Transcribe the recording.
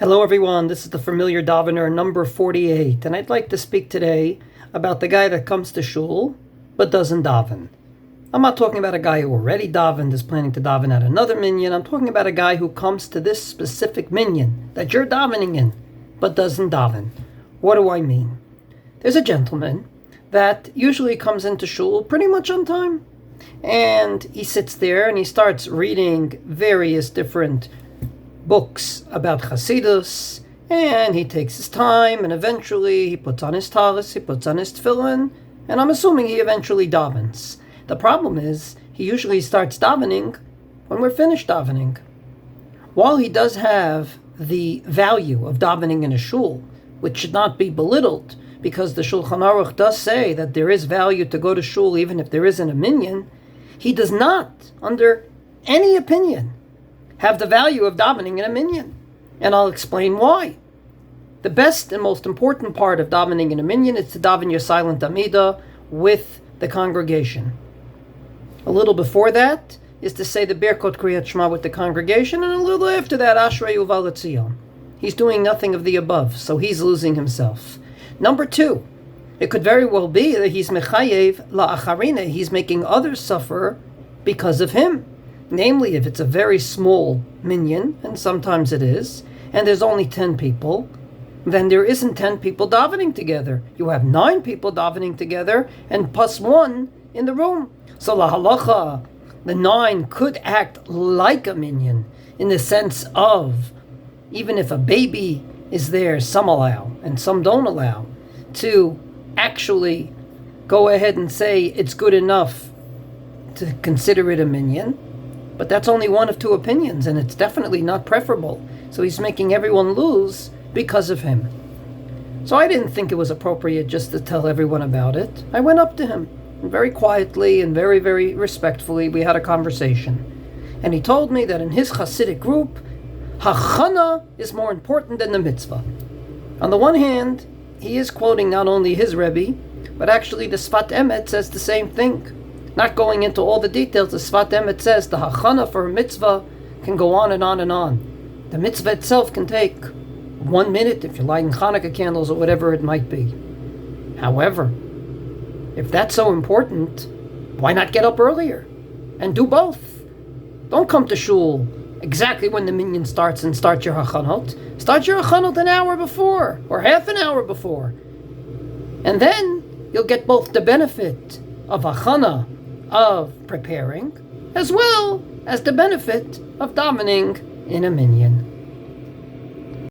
Hello everyone, this is the Familiar DAVENER number 48, and I'd like to speak today about the guy that comes to shul but doesn't daven. I'm not talking about a guy who already davened, is planning to daven at another minyan. I'm talking about a guy who comes to this specific minyan that you're davening in but doesn't daven. What do I mean? There's a gentleman that usually comes into shul pretty much on time, and he sits there and he starts reading various different books about Hasidus, and he takes his time, and eventually he puts on his talis, he puts on his tefillin, and I'm assuming he eventually davens. The problem is, he usually starts davening when we're finished davening. While he does have the value of davening in a shul, which should not be belittled, because the Shulchan Aruch does say that there is value to go to shul even if there isn't a minyan, he does not, under any opinion, have the value of davening in a minyan. And I'll explain why. The best and most important part of davening in a minyan is to daven your silent Amidah with the congregation. A little before that is to say the Birkot Kriyat Shema with the congregation, and a little after that, Ashrei Uval Etzion. He's doing nothing of the above, so he's losing himself. Number two, it could very well be that he's mechayev la'acharine, he's making others suffer because of him. Namely, if it's a very small minyan, and sometimes it is, and there's only 10 people, then there isn't 10 people davening together. You have 9 people davening together, and plus 1 in the room. So la halacha, the 9 could act like a minyan, in the sense of, even if a baby is there, some allow, and some don't allow, to actually go ahead and say it's good enough to consider it a minyan. But that's only one of 2 opinions, and it's definitely not preferable. So he's making everyone lose because of him. So I didn't think it was appropriate just to tell everyone about it. I went up to him, and very quietly and very, very respectfully, we had a conversation. And he told me that in his Hasidic group, Hachana is more important than the mitzvah. On the one hand, he is quoting not only his Rebbe, but actually the Sfat Emet says the same thing. Not going into all the details, the Sfat Emet says the hachana for a mitzvah can go on and on and on. The mitzvah itself can take 1 minute if you're lighting Hanukkah candles or whatever it might be. However, if that's so important, why not get up earlier and do both? Don't come to shul exactly when the minyan starts and start your hachanot. Start your hachanot an hour before or half an hour before. And then you'll get both the benefit of hachana, of preparing, as well as the benefit of davening in a minyan.